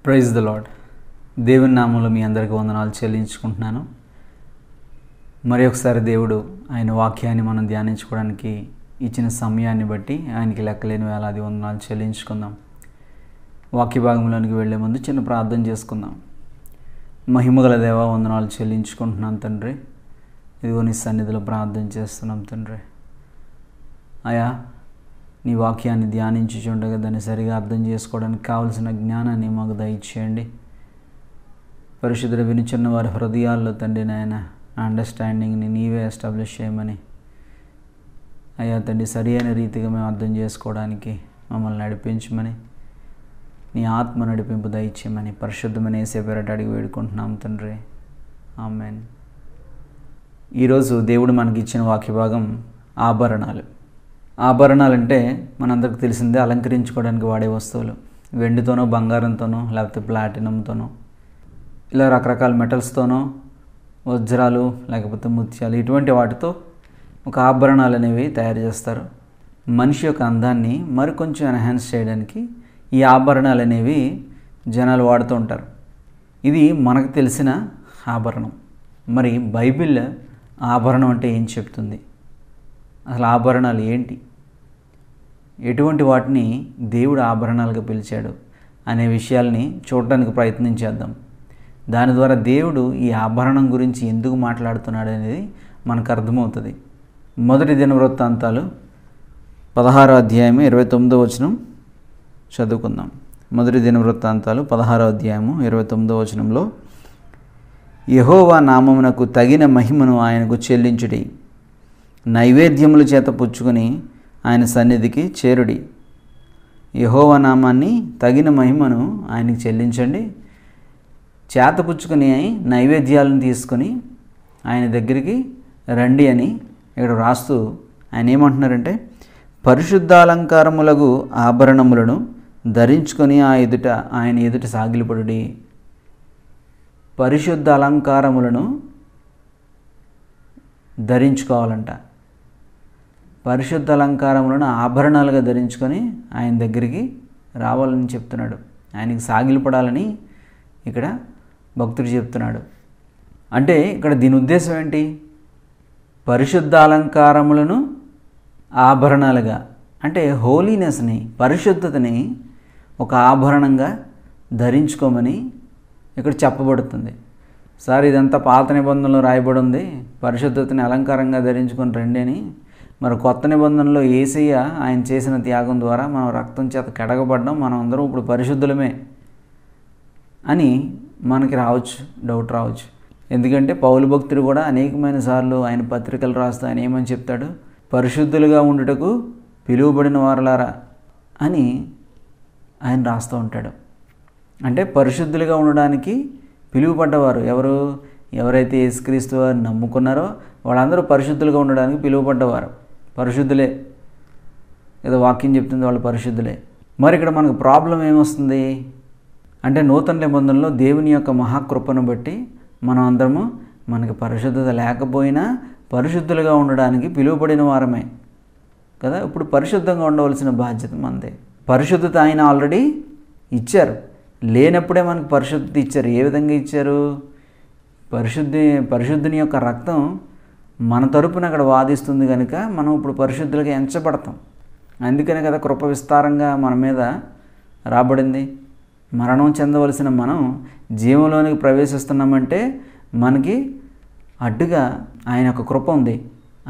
Praise the lord. దేవుని నామంలో మీ అందరికీ వందనాలు చెల్లించుకుంటున్నాను. మరి ఒకసారి దేవుడు ఆయన వాక్యాన్ని మనం ధ్యానించుకోవడానికి ఇచ్చిన సమయాన్ని బట్టి ఆయనకి లెక్కలేని వేలాది వందనాలు చెల్లించుకుందాం. వాక్య భాగంలోనికి వెళ్లే ముందు చిన్న ప్రార్థన చేసుకుందాం. మహిమగల దేవా, వందనాలు చెల్లించుకుంటున్నాను తండ్రి. ఇదిగో నీ సన్నిధిలో ప్రార్థన చేస్తున్నాం తండ్రి. అయా, నీ వాక్యాన్ని ధ్యానించుచుండగా దాన్ని సరిగా అర్థం చేసుకోవడానికి కావలసిన జ్ఞానాన్ని మాకు దయచేయండి. పరిశుద్ధుల వినుచున్న వారి హృదయాల్లో తండ్రి నాయన అండర్స్టాండింగ్ని నీవే ఎస్టాబ్లిష్ చేయమని అయ్యా తండ్రి, సరి అయిన రీతిగా మేము అర్థం చేసుకోవడానికి మమ్మల్ని నడిపించమని, నీ ఆత్మ నడిపింపు దయచేయమని పరిశుద్ధమైన యేసే పేరట అడిగి వేడుకుంటున్నాం తండ్రి. ఆమేన్. ఈరోజు దేవుడు మనకి ఇచ్చిన వాక్య భాగం ఆభరణాలు. ఆభరణాలంటే మనందరికి తెలిసిందే, అలంకరించుకోవడానికి వాడే వస్తువులు. వెండితోనో, బంగారంతోనో, లేకపోతే ప్లాటినంతోనో, ఇలా రకరకాల మెటల్స్తోనో, వజ్రాలు లేకపోతే ముత్యాలు, ఇటువంటి వాటితో ఒక ఆభరణాలు అనేవి తయారు చేస్తారు. మనిషి యొక్క అందాన్ని మరికొంచెం ఎన్హాన్స్ చేయడానికి ఈ ఆభరణాలు అనేవి జనాలు వాడుతూ ఉంటారు. ఇది మనకు తెలిసిన ఆభరణం. మరి బైబిల్ ఆభరణం అంటే ఏం చెప్తుంది? అసలు ఆభరణాలు ఏంటి? ఎటువంటి వాటిని దేవుడు ఆభరణాలుగా పిలిచాడు అనే విషయాల్ని చూడడానికి ప్రయత్నం చేద్దాం. దాని ద్వారా దేవుడు ఈ ఆభరణం గురించి ఎందుకు మాట్లాడుతున్నాడు అనేది మనకు అర్థమవుతుంది. మొదటి దినవృత్తాంతాలు 16వ అధ్యాయము 29వ వచనం చదువుకుందాం. మొదటి దినవృత్తాంతాలు 16వ అధ్యాయము 29వ వచనంలో, యెహోవా నామమునకు తగిన మహిమను ఆయనకు చెల్లించుడి, నైవేద్యముల చేత పుచ్చుకొని ఆయన సన్నిధికి చేరుడి. యెహోవా నామాన్ని తగిన మహిమను ఆయనకి చెల్లించండి, చేతపుచ్చుకొని నైవేద్యాలను తీసుకొని ఆయన దగ్గరికి రండి అని ఇక్కడ రాస్తూ ఆయన ఏమంటున్నారంటే, పరిశుద్ధాలంకారములకు ఆభరణములను ధరించుకొని ఆయన ఎదుట సాగిలపడుడి. పరిశుద్ధ అలంకారములను ధరించుకోవాలంట. పరిశుద్ధ అలంకారములను ఆభరణాలుగా ధరించుకొని ఆయన దగ్గరికి రావాలని చెప్తున్నాడు. ఆయనకి సాగిలపడాలని ఇక్కడ భక్తుడు చెప్తున్నాడు. అంటే ఇక్కడ దీని ఉద్దేశం ఏంటి? పరిశుద్ధ అలంకారములను ఆభరణాలుగా, అంటే హోలీనెస్ని, పరిశుద్ధతని ఒక ఆభరణంగా ధరించుకోమని ఇక్కడ చెప్పబడుతుంది. సార్, ఇదంతా పాత నిబంధనలో రాయబడి ఉంది, పరిశుద్ధతని అలంకారంగా ధరించుకొని రండి అని. మరి కొత్త నిబంధనలో యేసయ్య ఆయన చేసిన త్యాగం ద్వారా మనం రక్తం చేత కడగబడ్డం, మనం అందరం ఇప్పుడు పరిశుద్ధులమే అని మనకి రావచ్చు, డౌట్ రావచ్చు. ఎందుకంటే పౌలు భక్తుడు కూడా అనేకమైన సార్లు ఆయన పత్రికలు రాస్తూ ఆయన ఏమని చెప్తాడు? పరిశుద్ధులుగా ఉండుటకు పిలువబడిన వారలారా అని ఆయన రాస్తూ ఉంటాడు. అంటే పరిశుద్ధులుగా ఉండడానికి పిలువబడ్డవారు ఎవరు? ఎవరైతే యేసుక్రీస్తు వారిని నమ్ముకున్నారో వాళ్ళందరూ పరిశుద్ధులుగా ఉండడానికి పిలువబడ్డవారు. పరిశుద్ధులే, ఏదో వాక్యం చెప్తుంది, వాళ్ళు పరిశుద్ధులే. మరి ఇక్కడ మనకు ప్రాబ్లం ఏమొస్తుంది అంటే, నూతన నిబంధనలో దేవుని యొక్క మహాకృపను బట్టి మనం అందరము మనకి పరిశుద్ధత లేకపోయినా పరిశుద్ధులుగా ఉండడానికి పిలువబడిన వారమే కదా. ఇప్పుడు పరిశుద్ధంగా ఉండవలసిన బాధ్యత మనదే. పరిశుద్ధత ఆయన ఆల్రెడీ ఇచ్చారు, లేనప్పుడే మనకు పరిశుద్ధత ఇచ్చారు. ఏ విధంగా ఇచ్చారు? పరిశుద్ధుని యొక్క రక్తం మన తరపున అక్కడ వాదిస్తుంది కనుక మనం ఇప్పుడు పరిశుద్ధులుగా ఎంచబడతాం. అందుకనే కదా కృప విస్తారంగా మన మీద రాబడింది. మరణం చెందవలసిన మనం జీవంలోనికి ప్రవేశిస్తున్నామంటే మనకి అడ్డుగా ఆయన యొక్క కృప ఉంది.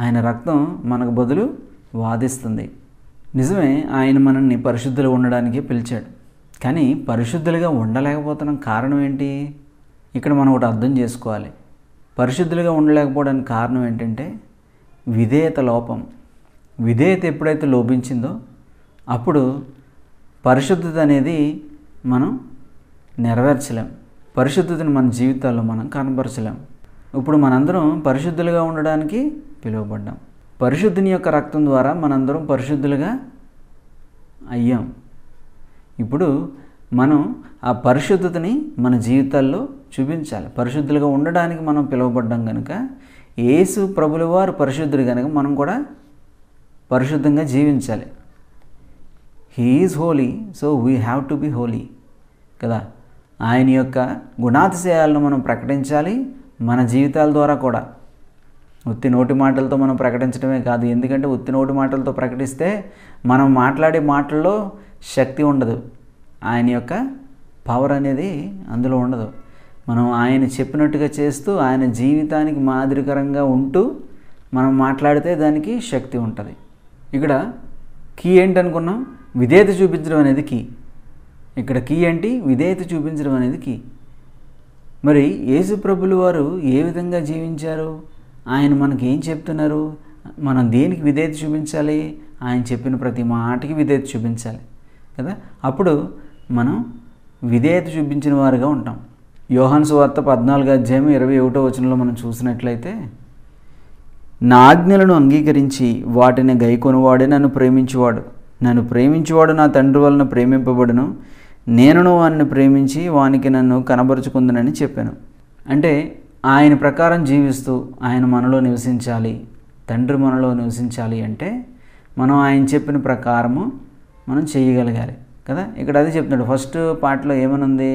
ఆయన రక్తం మనకు బదులు వాదిస్తుంది. నిజమే, ఆయన మనల్ని పరిశుద్ధులు ఉండడానికి పిలిచాడు. కానీ పరిశుద్ధులుగా ఉండలేకపోతున్నాం. కారణం ఏంటి? ఇక్కడ మనం ఒకటి అర్థం చేసుకోవాలి. పరిశుద్ధులుగా ఉండలేకపోవడానికి కారణం ఏంటంటే విధేయత లోపం. విధేయత ఎప్పుడైతే లోపించిందో అప్పుడు పరిశుద్ధత అనేది మనం నెరవేర్చలేం. పరిశుద్ధతను మన జీవితాల్లో మనం కనబరచలేం. ఇప్పుడు మనందరం పరిశుద్ధులుగా ఉండడానికి పిలువబడ్డాం. పరిశుద్ధుని యొక్క రక్తం ద్వారా మనందరం పరిశుద్ధులుగా అయ్యాం. ఇప్పుడు మనం ఆ పరిశుద్ధతని మన జీవితాల్లో చూపించాలి. పరిశుద్ధులుగా ఉండడానికి మనం పిలువబడ్డాం కనుక, యేసు ప్రభుల వారు పరిశుద్ధులు కనుక మనం కూడా పరిశుద్ధంగా జీవించాలి. He is Holi, so we have to be Holi కదా. ఆయన యొక్క గుణాతిశయాలను మనం ప్రకటించాలి మన జీవితాల ద్వారా కూడా. ఉత్తి నోటి మాటలతో మనం ప్రకటించడమే కాదు. ఎందుకంటే ఉత్తి నోటి మాటలతో ప్రకటిస్తే మనం మాట్లాడే మాటల్లో శక్తి ఉండదు, ఆయన యొక్క పవర్ అనేది అందులో ఉండదు. మనం ఆయన చెప్పినట్టుగా చేస్తూ ఆయన జీవితానికి మాదిరికరంగా ఉంటూ మనం మాట్లాడితే దానికి శక్తి ఉంటుంది. ఇక్కడ కీ ఏంటనుకున్నాం? విధేయత చూపించడం అనేది కీ. ఇక్కడ కీ ఏంటి? విధేయత చూపించడం అనేది కీ. మరి యేసు ప్రభులు వారు ఏ విధంగా జీవించారు? ఆయన మనకి ఏం చెప్తున్నారు? మనం దేనికి విధేయత చూపించాలి? ఆయన చెప్పిన ప్రతి మాటకి విధేయత చూపించాలి కదా. అప్పుడు మనం విధేయత చూపించిన వారుగా ఉంటాం. యోహాను సువార్త 14:21 మనం చూసినట్లయితే, నా ఆజ్ఞలను అంగీకరించి వాటిని గైకొనువాడే నన్ను ప్రేమించువాడు. నన్ను ప్రేమించువాడు నా తండ్రి వలన ప్రేమింపబడును. నేనును వానిని ప్రేమించి వానికి నన్ను కనబరుచుకుందునని చెప్పాను. అంటే ఆయన ప్రకారం జీవిస్తూ ఆయన మనలో నివసించాలి, తండ్రి మనలో నివసించాలి అంటే మనం ఆయన చెప్పిన ప్రకారము మనం చేయగలగాలి కదా. ఇక్కడ అదే చెప్తున్నాడు. ఫస్ట్ పార్ట్లో ఏమనుంది?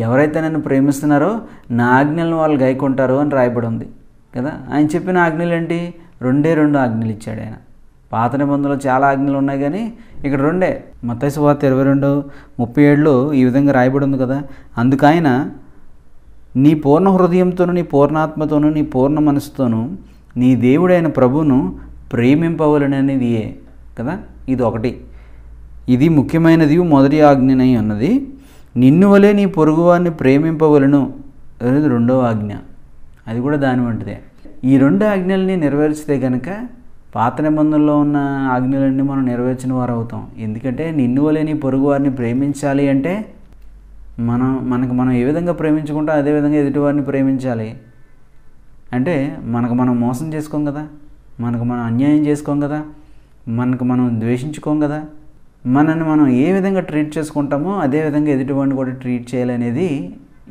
ఎవరైతే నన్ను ప్రేమిస్తున్నారో నా ఆజ్ఞలను వాళ్ళు గైకొంటారు అని రాయబడి ఉంది కదా. ఆయన చెప్పిన ఆజ్ఞలు ఏంటి? 2 ఆజ్ఞలు ఇచ్చాడు ఆయన. పాత నిబంధనలో చాలా ఆజ్ఞలు ఉన్నాయి కానీ ఇక్కడ 2. మత్తయి సువార్త 22:37 ఈ విధంగా రాయబడి ఉంది కదా. అందుకు ఆయన, నీ పూర్ణ హృదయంతోనూ నీ పూర్ణాత్మతోనూ నీ పూర్ణ మనసుతోనూ నీ దేవుడైన ప్రభువును ప్రేమింపవలననేది కదా. ఇది ఒకటి. ఇది ముఖ్యమైనది, మొదటి ఆజ్ఞనై ఉన్నది. నిన్ను వలే నీ పొరుగువారిని ప్రేమింపవలను అనేది 2వ ఆజ్ఞ. అది కూడా దాని వంటిదే. ఈ 2 ఆజ్ఞల్ని నెరవేర్చితే కనుక పాత నిబంధనలో ఉన్న ఆజ్ఞలన్నీ మనం నెరవేర్చిన వారు అవుతాం. ఎందుకంటే నిన్ను వలే నీ పొరుగువారిని ప్రేమించాలి అంటే మనం ఏ విధంగా ప్రేమించుకుంటాం అదే విధంగా ఎదుటివారిని ప్రేమించాలి. అంటే మనం మోసం చేసుకోం కదా, మనం అన్యాయం చేసుకోం కదా, మనం ద్వేషించుకోం కదా. మనల్ని మనం ఏ విధంగా ట్రీట్ చేసుకుంటామో అదే విధంగా ఎదుటివాడిని కూడా ట్రీట్ చేయాలనేది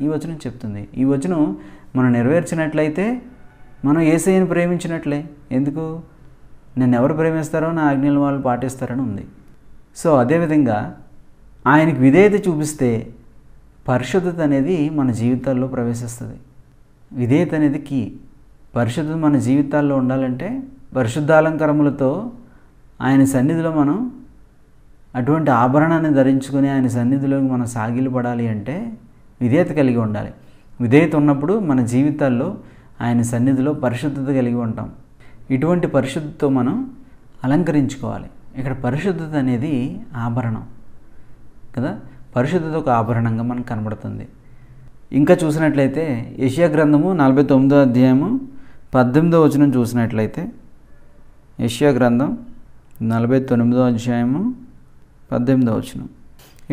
ఈ వచనం చెప్తుంది. ఈ వచనం మనం నెరవేర్చినట్లయితే మనం యేసయ్యను ప్రేమించినట్లే. ఎందుకు? నన్ను ఎవరు ప్రేమిస్తారో నా ఆజ్ఞలు వాళ్ళు పాటిస్తారని ఉంది. సో అదేవిధంగా ఆయనకి విధేయత చూపిస్తే పరిశుద్ధత అనేది మన జీవితాల్లో ప్రవేశిస్తుంది. విధేయత అనేది కీ. పరిశుద్ధత మన జీవితాల్లో ఉండాలంటే పరిశుద్ధాలంకారములతో ఆయన సన్నిధిలో మనం అటువంటి ఆభరణాన్ని ధరించుకొని ఆయన సన్నిధిలోకి మనం సాగిలపడాలి అంటే విధేయత కలిగి ఉండాలి. విధేయత ఉన్నప్పుడు మన జీవితాల్లో ఆయన సన్నిధిలో పరిశుద్ధత కలిగి ఉంటాం. ఇటువంటి పరిశుద్ధతతో మనం అలంకరించుకోవాలి. ఇక్కడ పరిశుద్ధత అనేది ఆభరణం కదా. పరిశుద్ధత ఒక ఆభరణంగా మనకు కనబడుతుంది. ఇంకా చూసినట్లయితే యెషయా గ్రంథము 49:18 చూసినట్లయితే, యెషయా గ్రంథం 49:18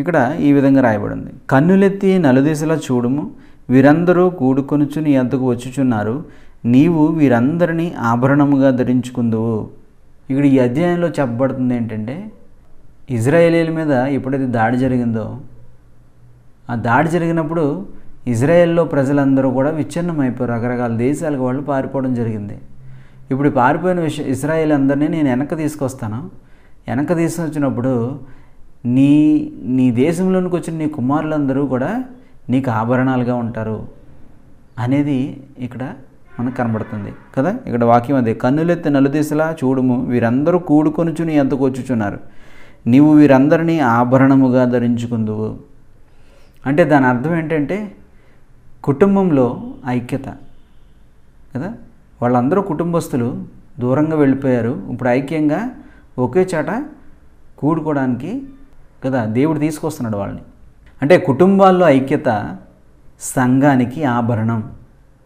ఇక్కడ ఈ విధంగా రాయబడింది. కన్నులెత్తి నలుదిశలా చూడుము, వీరందరూ కూడుకొనుచు నీ వద్దకు వచ్చుచున్నారు, నీవు వీరందరినీ ఆభరణముగా ధరించుకుందువు. ఇక్కడ ఈ అధ్యాయంలో చెప్పబడుతుంది ఏంటంటే, ఇజ్రాయేలీల మీద ఎప్పుడైతే దాడి జరిగిందో ఆ దాడి జరిగినప్పుడు ఇజ్రాయెల్లో ప్రజలందరూ కూడా విచ్ఛిన్నమైపోయారు. రకరకాల దేశాలకు వాళ్ళు పారిపోవడం జరిగింది. ఇప్పుడు పారిపోయిన ఇజ్రాయేల్ అందరినీ నేను వెనక్కి తీసుకొస్తాను. వెనక్కి తీసుకొచ్చినప్పుడు నీ దేశంలోనికి వచ్చిన నీ కుమారులందరూ కూడా నీకు ఆభరణాలుగా ఉంటారు అనేది ఇక్కడ మనకు కనబడుతుంది కదా. ఇక్కడ వాక్యం అదే, కన్నులెత్తి నలుదిశలా చూడుము, వీరందరూ కూడుకొనుచు నీ వద్దకు వచ్చుచున్నారు, నీవు వీరందరినీ ఆభరణముగా ధరించుకుందువు. అంటే దాని అర్థం ఏంటంటే కుటుంబంలో ఐక్యత కదా. వాళ్ళందరూ కుటుంబస్తులు దూరంగా వెళ్ళిపోయారు, ఇప్పుడు ఐక్యంగా ఒకే చోట కూడుకోవడానికి కదా దేవుడు తీసుకొస్తున్నాడు వాళ్ళని. అంటే కుటుంబాల్లో ఐక్యత సంఘానికి ఆభరణం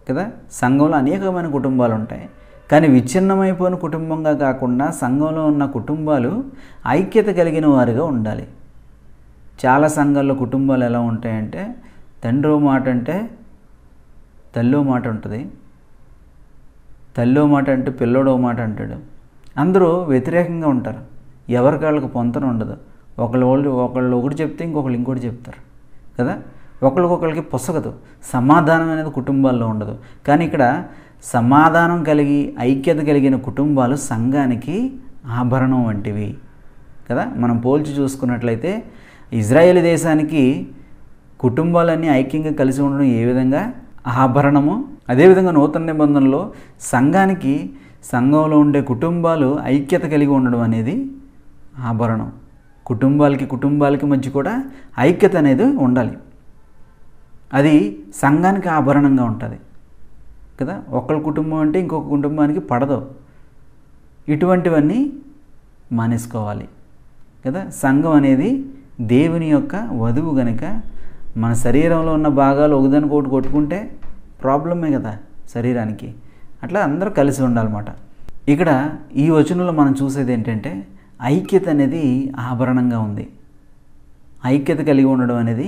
కదా. సంఘంలో అనేకమైన కుటుంబాలు ఉంటాయి, కానీ విచ్ఛిన్నమైపోయిన కుటుంబంగా కాకుండా సంఘంలో ఉన్న కుటుంబాలు ఐక్యత కలిగిన వారుగా ఉండాలి. చాలా సంఘాల్లో కుటుంబాలు ఎలా ఉంటాయంటే తండ్రి మాట అంటే తల్లో మాట ఉంటుంది, తల్లో మాట అంటే పిల్లోడో మాట అంటాడు. అందరూ వ్యతిరేకంగా ఉంటారు, ఎవరికాళ్ళకి పొంతన ఉండదు. ఒకళ్ళు ఒకటి చెప్తే ఇంకోటి చెప్తారు కదా. ఒకరికొకరికి పొసగదు, సమాధానం అనేది కుటుంబాల్లో ఉండదు. కానీ ఇక్కడ సమాధానం కలిగి ఐక్యత కలిగిన కుటుంబాలు సంఘానికి ఆభరణం వంటివి కదా. మనం పోల్చి చూసుకున్నట్లయితే ఇజ్రాయేల్ దేశానికి కుటుంబాలన్నీ ఐక్యంగా కలిసి ఉండడం ఏ విధంగా ఆభరణము, అదేవిధంగా నూతన నిబంధనలో సంఘంలో ఉండే కుటుంబాలు ఐక్యత కలిగి ఉండడం అనేది ఆభరణం. కుటుంబాలకి మధ్య కూడా ఐక్యత అనేది ఉండాలి. అది సంఘానికి ఆభరణంగా ఉంటుంది కదా. ఒకళ్ళ కుటుంబం అంటే ఇంకొక కుటుంబానికి పడదు. ఇటువంటివన్నీ మానేసుకోవాలి కదా. సంఘం అనేది దేవుని యొక్క వధువు గనుక మన శరీరంలో ఉన్న భాగాలు ఒకదానికొకటి కొట్టుకుంటే ప్రాబ్లమే కదా శరీరానికి. అట్లా అందరూ కలిసి ఉండాలన్నమాట. ఇక్కడ ఈ వచనంలో మనం చూసేది ఏంటంటే ఐక్యత అనేది ఆభరణంగా ఉంది. ఐక్యత కలిగి ఉండడం అనేది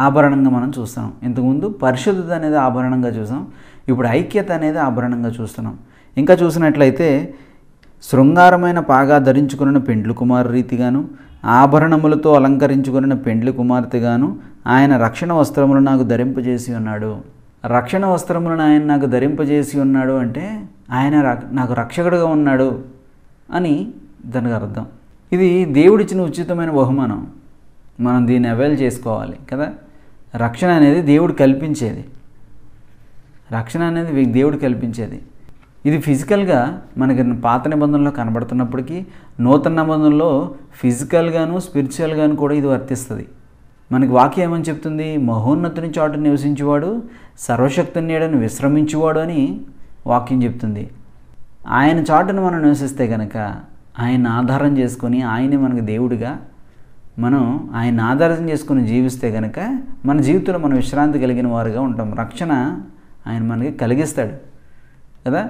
ఆభరణంగా మనం చూస్తున్నాం. ఇంతకుముందు పరిశుద్ధత అనేది ఆభరణంగా చూసాం, ఇప్పుడు ఐక్యత అనేది ఆభరణంగా చూస్తున్నాం. ఇంకా చూసినట్లయితే శృంగారమైన పాగా ధరించుకున్న పెండ్లి కుమారు రీతిగాను, ఆభరణములతో అలంకరించుకున్న పెండ్లి కుమార్తెగాను ఆయన రక్షణ వస్త్రములను నాకు ధరింపజేసి ఉన్నాడు. రక్షణ వస్త్రములను ఆయన నాకు ధరింపజేసి ఉన్నాడు అంటే ఆయన నాకు రక్షకుడుగా ఉన్నాడు అని దానికి అర్థం. ఇది దేవుడిచ్చిన ఉచితమైన బహుమానం, మనం దీన్ని అవైల్ చేసుకోవాలి కదా. రక్షణ అనేది దేవుడు కల్పించేది. ఇది ఫిజికల్గా మనకి పాత నిబంధనలో కనబడుతున్నప్పటికీ నూతన నిబంధనలో ఫిజికల్గాను స్పిరిచువల్గాను కూడా ఇది వర్తిస్తుంది. మనకి వాక్యం ఏమని చెప్తుంది? మహోన్నతుని చాటు నివసించేవాడు సర్వశక్తుని నీడను విశ్రమించేవాడు అని వాక్యం చెప్తుంది. ఆయన చాటును మనం నివసిస్తే కనుక, ఆయన ఆధారం చేసుకొని ఆయనే మనకు దేవుడిగా మనం ఆయన ఆధారం చేసుకొని జీవిస్తే కనుక మన జీవితంలో మనం విశ్రాంతి కలిగిన వారుగా ఉంటాం. రక్షణ ఆయన మనకి కలిగిస్తాడు కదా.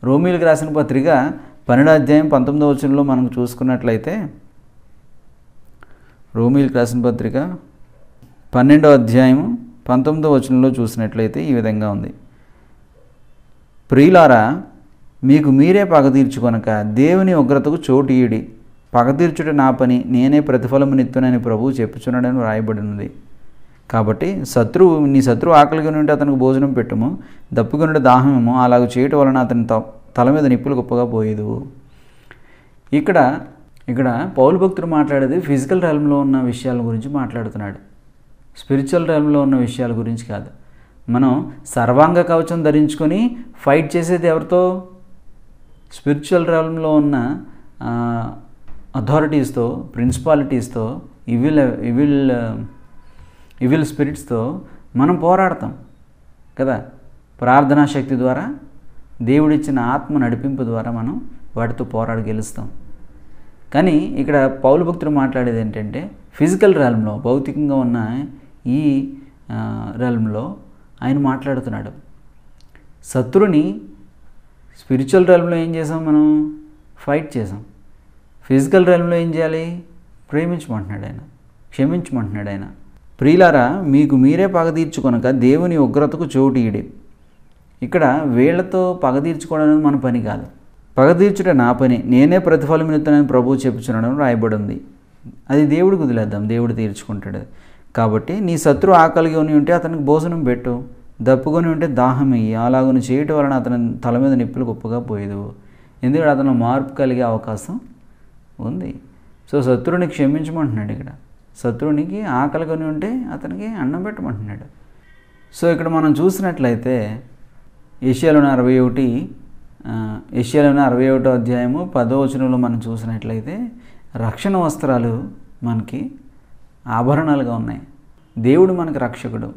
రోమీలకు రాసిన పత్రిక 12వ అధ్యాయం 19వ వచనంలో మనం చూసుకున్నట్లయితే, రోమీలకు రాసిన పత్రిక 12వ అధ్యాయం 19వ వచనంలో చూసినట్లయితే ఈ విధంగా ఉంది. ప్రియులారా, మీకు మీరే పగ తీర్చుకొనక దేవుని ఉగ్రతకు చోటు ఇయ్యుడి. పగ తీర్చుట నా పని, నేనే ప్రతిఫలమునిత్తునని ప్రభువు చెప్పుచున్నాడని రాయబడి ఉంది. కాబట్టి నీ శత్రువు ఆకలిగా ఉంటే అతనికి భోజనం పెట్టుము, దప్పుకొని దాహమేమో అలాగ చేయటం వలన అతని తల మీద నిప్పులు గొప్పగా పోయేదు. ఇక్కడ పౌలు భక్తుడు మాట్లాడేది ఫిజికల్ realmలో ఉన్న విషయాల గురించి మాట్లాడుతున్నాడు, స్పిరిచువల్ realmలో ఉన్న విషయాల గురించి కాదు. మనం సర్వాంగ కవచం ధరించుకొని ఫైట్ చేసేది ఎవరితో? స్పిరిచువల్ realmలో ఉన్న అథారిటీస్తో, ప్రిన్సిపాలిటీస్తో, ఇవిల్ స్పిరిట్స్తో మనం పోరాడతాం కదా. ప్రార్థనా శక్తి ద్వారా, దేవుడిచ్చిన ఆత్మ నడిపింపు ద్వారా మనం వాటితో పోరాడి గెలుస్తాం. కానీ ఇక్కడ పౌలు భక్తుడు మాట్లాడేది ఏంటంటే ఫిజికల్ realmలో, భౌతికంగా ఉన్న ఈ realmలో ఆయన మాట్లాడుతున్నాడు. శత్రుని స్పిరిచువల్ realmలో ఏం చేసాం? మనం ఫైట్ చేసాం. ఫిజికల్ realmలో ఏం చేయాలి? ప్రేమించమంటున్నాడు ఆయన, క్షమించమంటున్నాడు ఆయన. ప్రియులారా, మీకు మీరే పగ తీర్చుకొనక దేవుని ఉగ్రతకు చోటు ఇయ్యుడి. ఇక్కడ వీళ్లతో పగ తీర్చుకోవడం అనేది మన పని కాదు. పగ తీర్చుట నా పని, నేనే ప్రతిఫలమిస్తానని ప్రభువు చెప్పుచున్నాడని రాయబడి ఉంది. అది దేవుడికి వదిలేద్దాం, దేవుడు తీర్చుకుంటాడు. కాబట్టి నీ శత్రువు ఆకలిగా ఉంటే అతనికి భోజనం పెట్టు, దప్పుకొని ఉంటే దాహం ఇయ్యి, అలాగను చేయటం వలన అతని తల మీద నిప్పులు గొప్పగా పోయేదు. ఎందుకంటే అతను మార్పు కలిగే అవకాశం ఉంది. సో శత్రువుని క్షమించమంటున్నాడు. ఇక్కడ శత్రువునికి ఆకలిగా ఉంటే అతనికి అన్నం పెట్టమంటున్నాడు. సో ఇక్కడ మనం చూసినట్లయితే యెషయాలోని 61వ అధ్యాయము 10వ వచనంలో మనం చూసినట్లయితే రక్షణ వస్త్రాలు మనకి ఆభరణాలుగా ఉన్నాయి. దేవుడు మనకు రక్షకుడు,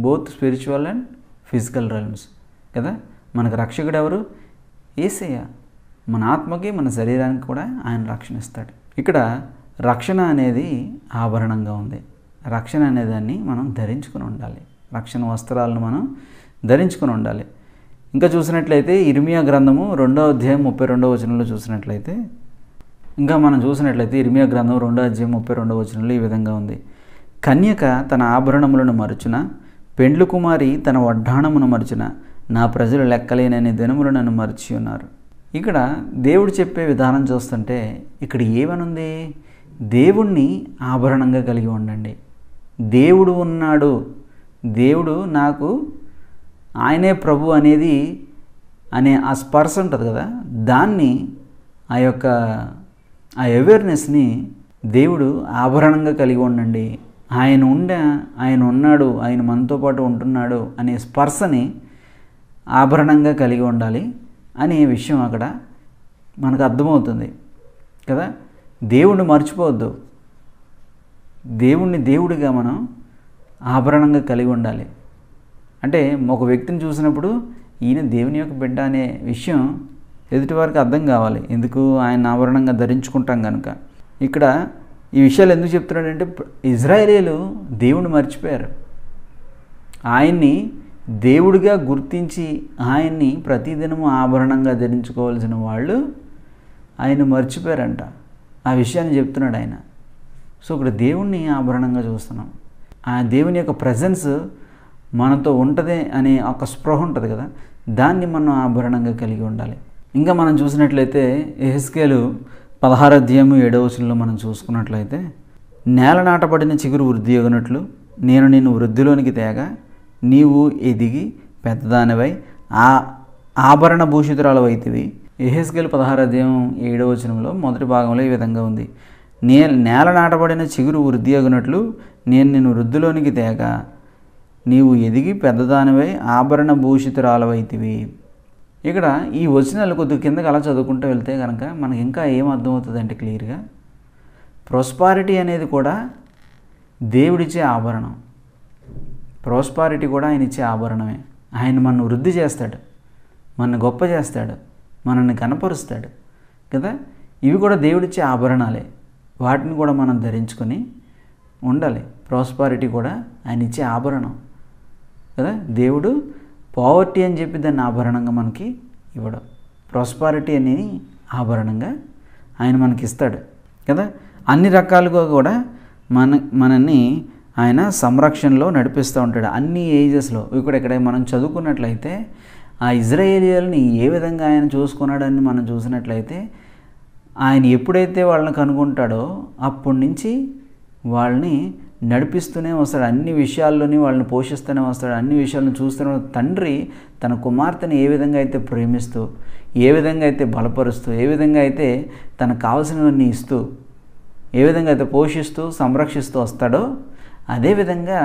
both spiritual and physical realms కదా. మనకు రక్షకుడు ఎవరు? యేసయ్య. మన ఆత్మకి, మన శరీరానికి కూడా ఆయన రక్షణ ఇస్తాడు. ఇక్కడ రక్షణ అనేది ఆభరణంగా ఉంది. రక్షణ అనేదాన్ని మనం ధరించుకుని ఉండాలి. రక్షణ వస్త్రాలను మనం ధరించుకుని ఉండాలి. ఇంకా చూసినట్లయితే ఇర్మియా గ్రంథము 2వ అధ్యాయం 32వ వచనంలో చూసినట్లయితే, ఇర్మియా గ్రంథం 2వ అధ్యాయం 32వ వచనంలో ఈ విధంగా ఉంది. కన్యక తన ఆభరణములను మరుచున, పెండ్లు కుమారి తన వడ్డాణమును మరుచున, నా ప్రజలు లెక్కలేనని దినములు నన్ను మరిచి ఉన్నారు. ఇక్కడ దేవుడు చెప్పే విధానం చూస్తుంటే ఇక్కడ ఏమనుంది? దేవుణ్ణి ఆభరణంగా కలిగి ఉండండి. దేవుడు ఉన్నాడు, దేవుడు నాకు ఆయనే ప్రభు అనేది ఆ స్పర్శ ఉంటుంది కదా, దాన్ని ఆ అవేర్నెస్ని దేవుడు ఆభరణంగా కలిగి ఉండండి ఆయన ఉన్నాడు, ఆయన మనతో పాటు ఉంటున్నాడు అనే స్పర్శని ఆభరణంగా కలిగి ఉండాలి అనే విషయం అక్కడ మనకు అర్థమవుతుంది కదా. దేవుణ్ణి మర్చిపోవద్దు. దేవుణ్ణి దేవుడిగా మనం ఆభరణంగా కలిగి ఉండాలి. అంటే ఒక వ్యక్తిని చూసినప్పుడు ఈయన దేవుని యొక్క బిడ్డ అనే విషయం ఎదుటివారికి అర్థం కావాలి. ఎందుకు? ఆయన ఆభరణంగా ధరించుకుంటాం కనుక. ఇక్కడ ఈ విషయాలు ఎందుకు చెప్తున్నాడంటే, ఇజ్రాయేలీలు దేవుణ్ణి మర్చిపోయారు. ఆయన్ని దేవుడిగా గుర్తించి ఆయన్ని ప్రతిదినము ఆభరణంగా ధరించుకోవాల్సిన వాళ్ళు ఆయన మర్చిపోయారంట. ఆ విషయాన్ని చెప్తున్నాడు ఆయన. సో ఇక్కడ దేవుణ్ణి ఆభరణంగా చూస్తున్నాం. ఆ దేవుని యొక్క ప్రజెన్స్ మనతో ఉంటుంది అనే ఒక స్పృహ ఉంటుంది కదా, దాన్ని మనం ఆభరణంగా కలిగి ఉండాలి. ఇంకా మనం చూసినట్లయితే యెహెజ్కేలు 16:7 మనం చూసుకున్నట్లయితే, నేల నాటబడిన చిగురు వృద్ధి అగునట్లు నేను నిన్ను వృద్ధిలోనికి తేగా నీవు ఎదిగి పెద్దదానివై ఆభరణ భూషితురాలవైతివి. యెహెజ్కేలు 16:7 మొదటి భాగంలో ఈ విధంగా ఉంది. నేల నాటబడిన చిగురు వృద్ధి అగునట్లు నేను నిన్ను వృద్ధిలోనికి తేగా నీవు ఎదిగి పెద్దదానివై ఆభరణ భూషితురాలవైతివి. ఇక్కడ ఈ వచనాలు కొద్దిగా కిందకి అలా చదువుకుంటూ వెళ్తే కనుక మనకి ఇంకా ఏం అర్థమవుతుంది అంటే క్లియర్గా, ప్రాస్పారిటీ అనేది కూడా దేవుడిచ్చే ఆభరణం. ప్రాస్పారిటీ కూడా ఆయన ఇచ్చే ఆభరణమే. ఆయన మనల్ని వృద్ధి చేస్తాడు, మనల్ని గొప్ప చేస్తాడు, మనల్ని కనపరుస్తాడు కదా. ఇవి కూడా దేవుడిచ్చే ఆభరణాలే. వాటిని కూడా మనం ధరించుకొని ఉండాలి. ప్రాస్పారిటీ కూడా ఆయన ఇచ్చే ఆభరణం కదా. దేవుడు పావర్టీ అని చెప్పి దాన్ని ఆభరణంగా మనకి ఇవ్వడం, ప్రాస్పారిటీ అనేది ఆభరణంగా ఆయన మనకి ఇస్తాడు కదా. అన్ని రకాలుగా కూడా మనల్ని ఆయన సంరక్షణలో నడిపిస్తూ ఉంటాడు అన్ని ఏజెస్లో. ఇక్కడ మనం చదువుకున్నట్లయితే ఆ ఇజ్రాయేలీయులని ఏ విధంగా ఆయన చూసుకున్నాడని మనం చూసినట్లయితే, ఆయన ఎప్పుడైతే వాళ్ళని కనుగొంటాడో అప్పటి నుంచి వాళ్ళని నడిపిస్తూనే వస్తాడు. అన్ని విషయాల్లోని వాళ్ళని పోషిస్తూనే వస్తాడు. అన్ని విషయాలను చూస్తూనే తండ్రి తన కుమార్తెని ఏ విధంగా అయితే ప్రేమిస్తూ, ఏ విధంగా అయితే బలపరుస్తూ, ఏ విధంగా అయితే తనకు కావలసినవన్నీ ఇస్తూ, ఏ విధంగా అయితే పోషిస్తూ సంరక్షిస్తూ వస్తాడో, అదేవిధంగా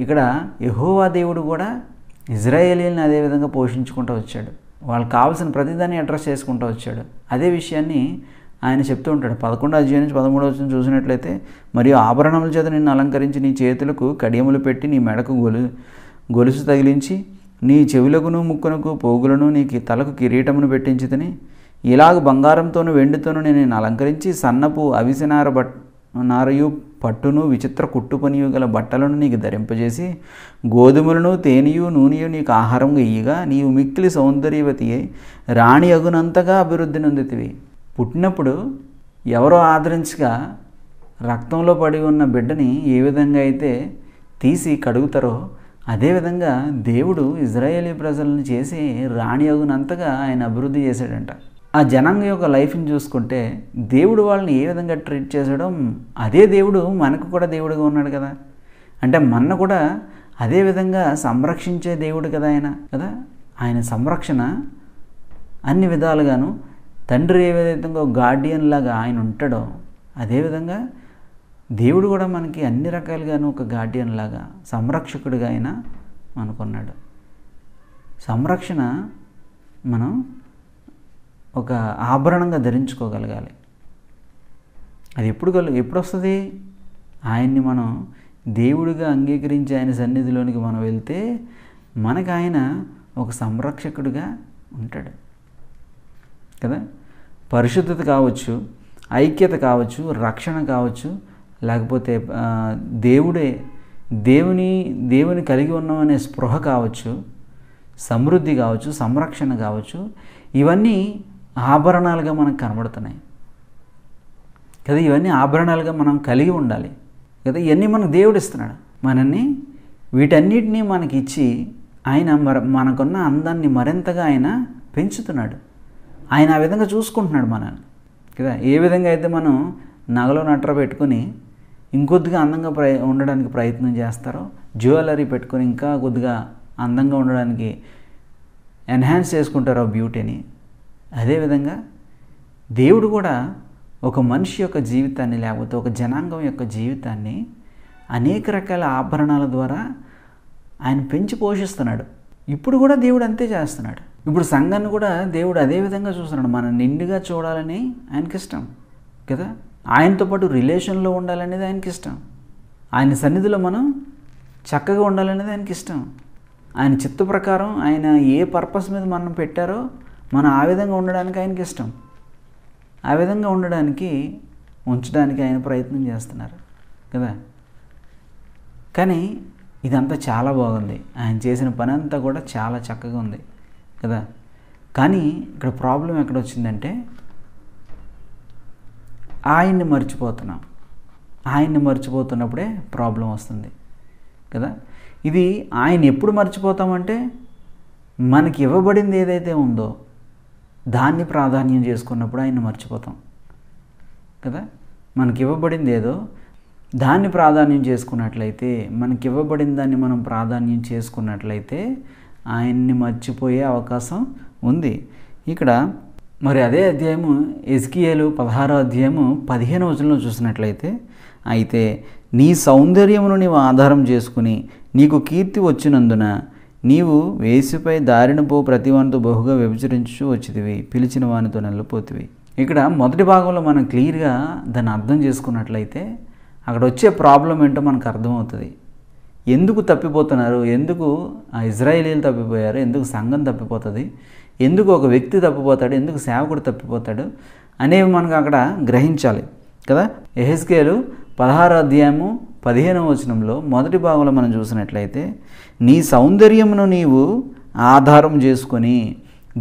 ఇక్కడ యెహోవా దేవుడు కూడా ఇజ్రాయేలీని అదేవిధంగా పోషించుకుంటూ వచ్చాడు. వాళ్ళకి కావాల్సిన ప్రతిదాన్ని అడ్రస్ చేసుకుంటూ వచ్చాడు. అదే విషయాన్ని ఆయన చెప్తూ ఉంటాడు. 11:13 చూసినట్లయితే, మరియు ఆభరణముల చేత నిన్ను అలంకరించి నీ చేతులకు కడియములు పెట్టి నీ మెడకు గొలుసు తగిలించి నీ చెవులకును ముక్కునకు పోగులను నీకు తలకు కిరీటమును పెట్టించితని, ఇలాగ బంగారంతోను వెండితోనూ నేను అలంకరించి సన్నపు అవిసెనార నారయు పట్టును విచిత్ర కుట్టు పనియు గల బట్టలను నీకు ధరింపజేసి గోధుమలను తేనెయు నూనెయు నీకు ఆహారంగా ఇయ్యగా నీవు మిక్కిలి సౌందర్యవతి అయి రాణి అగునంతగా అభివృద్ధి నొందితివి. పుట్టినప్పుడు ఎవరో ఆదరించగా రక్తంలో పడి ఉన్న బిడ్డని ఏ విధంగా అయితే తీసి కడుగుతారో, అదేవిధంగా దేవుడు ఇజ్రాయేలీ ప్రజలను చేసి రాణి అగునంతగా ఆయన అభివృద్ధి చేశాడంట. ఆ జనాంగం యొక్క లైఫ్ని చూసుకుంటే దేవుడు వాళ్ళని ఏ విధంగా ట్రీట్ చేశాడో అదే దేవుడు మనకు కూడా దేవుడిగా ఉన్నాడు కదా. అంటే మన కూడా అదే విధంగా సంరక్షించే దేవుడు కదా ఆయన కదా. ఆయన సంరక్షణ అన్ని విధాలుగాను తండ్రి ఏ విధంగా గార్డియన్ లాగా ఆయన ఉంటాడో, అదేవిధంగా దేవుడు కూడా మనకి అన్ని రకాలుగాను ఒక గార్డియన్ లాగా సంరక్షకుడిగా ఆయన మనకున్నాడు. సంరక్షణ మనం ఒక ఆభరణంగా ధరించుకోగలగాలి. అది ఎప్పుడు వస్తుంది? ఆయన్ని మనం దేవుడిగా అంగీకరించి ఆయన సన్నిధిలోనికి మనం వెళ్తే మనకు ఆయన ఒక సంరక్షకుడిగా ఉంటాడు కదా. పరిశుద్ధత కావచ్చు, ఐక్యత కావచ్చు, రక్షణ కావచ్చు, లేకపోతే దేవుని కలిగి ఉన్నామనే స్పృహ కావచ్చు, సమృద్ధి కావచ్చు, సంరక్షణ కావచ్చు, ఇవన్నీ ఆభరణాలుగా మనకు కనబడుతున్నాయి కదా. ఇవన్నీ ఆభరణాలుగా మనం కలిగి ఉండాలి కదా. ఇవన్నీ మనకు దేవుడు ఇస్తున్నాడు. మనల్ని వీటన్నిటినీ మనకి ఇచ్చి ఆయన మనకున్న అందాన్ని మరింతగా ఆయన పెంచుతున్నాడు. ఆయన ఆ విధంగా చూసుకుంటున్నాడు మనల్ని కదా. ఏ విధంగా అయితే మనం నగలో నట్ర పెట్టుకొని ఇంకొద్దిగా అందంగా ఉండడానికి ప్రయత్నం చేస్తారో, జ్యువెలరీ పెట్టుకొని ఇంకా కొద్దిగా అందంగా ఉండడానికి ఎన్హాన్స్ చేసుకుంటారో బ్యూటీని, అదేవిధంగా దేవుడు కూడా ఒక మనిషి యొక్క జీవితాన్ని లేకపోతే ఒక జనాంగం యొక్క జీవితాన్ని అనేక రకాల ఆభరణాల ద్వారా ఆయన పెంచి పోషిస్తున్నాడు. ఇప్పుడు కూడా దేవుడు అంతే చేస్తున్నాడు. ఇప్పుడు సంఘాన్ని కూడా దేవుడు అదే విధంగా చూస్తున్నాడు. మనం నిండుగా చూడాలని ఆయనకి ఇష్టం కదా. ఆయనతో పాటు రిలేషన్లో ఉండాలనేది ఆయనకి ఇష్టం. ఆయన సన్నిధిలో మనం చక్కగా ఉండాలనేది ఆయనకి ఇష్టం. ఆయన చిత్త ప్రకారం ఆయన ఏ పర్పస్ మీద మనం పెట్టారో మనం ఆ విధంగా ఉండడానికి ఆయనకి ఇష్టం. ఆ విధంగా ఉంచడానికి ఆయన ప్రయత్నం చేస్తున్నారు కదా. కానీ ఇదంతా చాలా బాగుంది. ఆయన చేసిన పని అంతా కూడా చాలా చక్కగా ఉంది కదా. కానీ ఇక్కడ ప్రాబ్లం ఎక్కడ వచ్చిందంటే ఆయన్ని మర్చిపోతున్నాం. ఆయన్ని మర్చిపోతున్నప్పుడే ప్రాబ్లం వస్తుంది కదా. ఇది ఆయన ఎప్పుడు మర్చిపోతామంటే మనకి ఇవ్వబడింది ఏదైతే ఉందో దాన్ని ప్రాధాన్యం చేసుకున్నప్పుడు ఆయన్ని మర్చిపోతాం కదా. మనకి ఇవ్వబడింది ఏదో దాన్ని ప్రాధాన్యం చేసుకున్నట్లయితే, మనకి ఇవ్వబడిన దాన్ని మనం ప్రాధాన్యం చేసుకున్నట్లయితే ఆయన్ని మర్చిపోయే అవకాశం ఉంది. ఇక్కడ మరి అదే అధ్యాయము ఎజ్కియేలు 16వ అధ్యాయము 15వ వచనంలో చూసినట్లయితే, అయితే నీ సౌందర్యమును నీవు ఆధారం చేసుకుని నీకు కీర్తి వచ్చినందున నీవు వేసిపై దారిన పో ప్రతివానితో బహుగా వ్యభిచరించు వచ్చితివి, పిలిచిన వానితో నెలపోతివి. ఇక్కడ మొదటి భాగంలో మనం క్లియర్గా దాన్ని అర్థం చేసుకున్నట్లయితే అక్కడ వచ్చే ప్రాబ్లం ఏంటో మనకు అర్థమవుతుంది. ఎందుకు తప్పిపోతున్నారు, ఎందుకు ఆ ఇజ్రాయేలీలు తప్పిపోయారు, ఎందుకు సంఘం తప్పిపోతుంది, ఎందుకు ఒక వ్యక్తి తప్పిపోతాడు, ఎందుకు సేవకుడు తప్పిపోతాడు అనేవి మనకు అక్కడ గ్రహించాలి కదా. యెహెజ్కేలు 16వ అధ్యాయము 15వ వచనంలో మొదటి భాగంలో మనం చూసినట్లయితే, నీ సౌందర్యమును నీవు ఆధారం చేసుకొని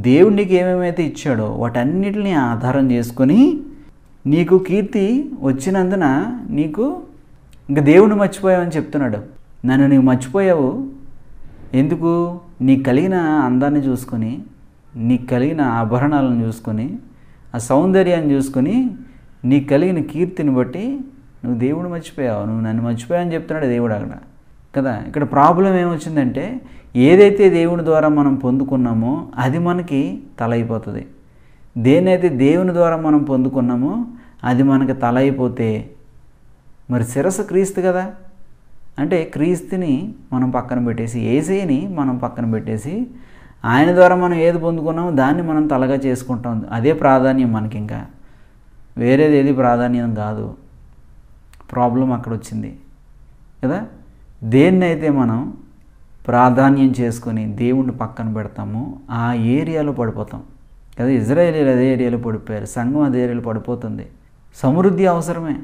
దేవునికి ఏమేమైతే ఇచ్చాడో వాటన్నిటిని ఆధారం చేసుకొని నీకు కీర్తి వచ్చినందున నీకు ఇంకా దేవుని మర్చిపోయావని చెప్తున్నాడు. నన్ను నీవు మర్చిపోయావు. ఎందుకు? నీకు కలిగిన అందాన్ని చూసుకొని, నీకు కలిగిన ఆభరణాలను చూసుకొని, ఆ సౌందర్యాన్ని చూసుకొని, నీకు కలిగిన కీర్తిని బట్టి నువ్వు దేవుడు మర్చిపోయావు, నువ్వు నన్ను మర్చిపోయావు అని చెప్తున్నాడు దేవుడు అక్కడ కదా. ఇక్కడ ప్రాబ్లం ఏమొచ్చిందంటే ఏదైతే దేవుని ద్వారా మనం పొందుకున్నామో అది మనకి తల అయిపోతుంది. దేన్నైతే దేవుని ద్వారా మనం పొందుకున్నామో అది మనకి తల అయిపోతే మరి శిరస్సు క్రీస్తు కదా. అంటే క్రీస్తుని మనం పక్కన పెట్టేసి, యేసయ్యని మనం పక్కన పెట్టేసి, ఆయన ద్వారా మనం ఏది పొందుకున్నామో దాన్ని మనం తలగా చేసుకుంటాం. అదే ప్రాధాన్యం మనకి, ఇంకా వేరేది ఏది ప్రాధాన్యం కాదు. ప్రాబ్లం అక్కడ వచ్చింది కదా. దేన్నైతే మనం ప్రాధాన్యం చేసుకొని దేవుణ్ణి పక్కన పెడతామో ఆ ఏరియాలో పడిపోతాం కదా. ఇజ్రాయేలీలు అదే ఏరియాలో పడిపోయారు, సంఘం అదే ఏరియాలో పడిపోతుంది. సమృద్ధి అవసరమే,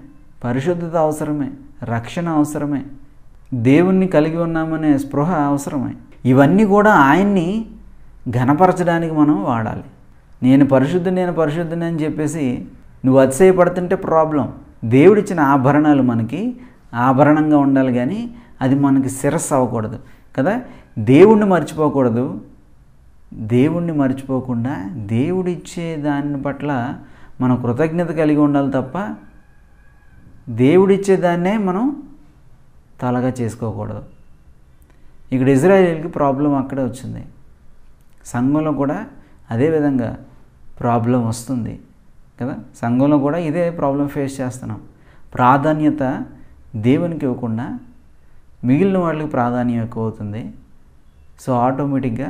పరిశుద్ధత అవసరమే, రక్షణ అవసరమే, దేవుణ్ణి కలిగి ఉన్నామనే స్పృహ అవసరమే. ఇవన్నీ కూడా ఆయన్ని ఘనపరచడానికి మనం వాడాలి. నేను పరిశుద్ధుని అని చెప్పేసి నువ్వు అతిశయపడుతుంటే ప్రాబ్లం. దేవుడిచ్చిన ఆభరణాలు మనకి ఆభరణంగా ఉండాలి, కానీ అది మనకి శిరస్సు అవ్వకూడదు కదా. దేవుణ్ణి మర్చిపోకూడదు. దేవుణ్ణి మర్చిపోకుండా దేవుడిచ్చే దాని పట్ల మనం కృతజ్ఞత కలిగి ఉండాలి తప్ప దేవుడిచ్చే దాన్నే మనం తలగా చేసుకోకూడదు. ఇక్కడ ఇజ్రాయేలీకి ప్రాబ్లం అక్కడే వచ్చింది. సంఘంలో కూడా అదేవిధంగా ప్రాబ్లం వస్తుంది కదా. సంఘంలో కూడా ఇదే ప్రాబ్లం ఫేస్ చేస్తున్నాం. ప్రాధాన్యత దేవునికి ఇవ్వకుండా మిగిలిన వాళ్ళకి ప్రాధాన్యం ఎక్కువ అవుతుంది. సో ఆటోమేటిక్గా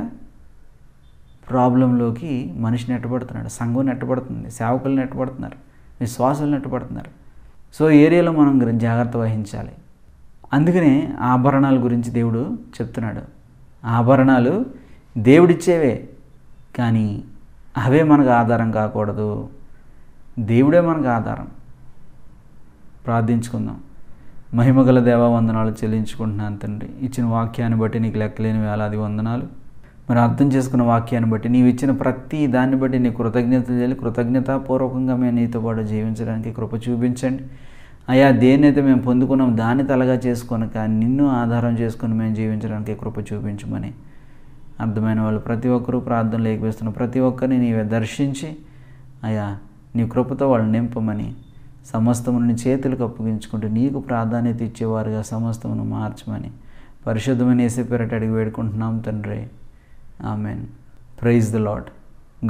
ప్రాబ్లంలోకి మనిషి నెట్టబడుతున్నాడు, సంఘం నెట్టబడుతుంది, సేవకులు నెట్టబడుతున్నారు, విశ్వాసులు నెట్టబడుతున్నారు. సో ఏరియాలో మనం జాగ్రత్త వహించాలి. అందుకనే ఆభరణాల గురించి దేవుడు చెప్తున్నాడు. ఆభరణాలు దేవుడిచ్చేవే, కానీ అవే మనకు ఆధారం కాకూడదు. దేవుడే మనకు ఆధారం. ప్రార్థించుకుందాం. మహిమగల దేవా, వందనాలు చెల్లించుకుంటున్నాను తండ్రి. ఇచ్చిన వాక్యాన్ని బట్టి నీకు లెక్కలేని వేలాది వందనాలు. మరి అర్థం చేసుకున్న వాక్యాన్ని బట్టి నీవు ఇచ్చిన ప్రతి దాన్ని బట్టి నీ కృతజ్ఞతాపూర్వకంగా మేము నీతో పాటు జీవించడానికి కృప చూపించండి అయ్యా. దేన్నైతే మేము పొందుకున్నాం దాన్ని తలగా చేసుకొనక నిన్ను ఆధారం చేసుకుని మేము జీవించడానికి కృప చూపించమని అర్థమైన వాళ్ళు ప్రతి ఒక్కరూ ప్రార్థన లేకపోతున్న ప్రతి ఒక్కరిని నీవే దర్శించి అయ్యా నీ కృపతో వాళ్ళు నింపమని సమస్తమును చేతులకు అప్పగించుకుంటూ నీకు ప్రాధాన్యత ఇచ్చేవారుగా సమస్తమును మార్చమని పరిశుద్ధమైన యేసు పేరిట అడిగి వేడుకుంటున్నాం తండ్రి. Amen. Praise the Lord.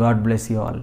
God bless you all.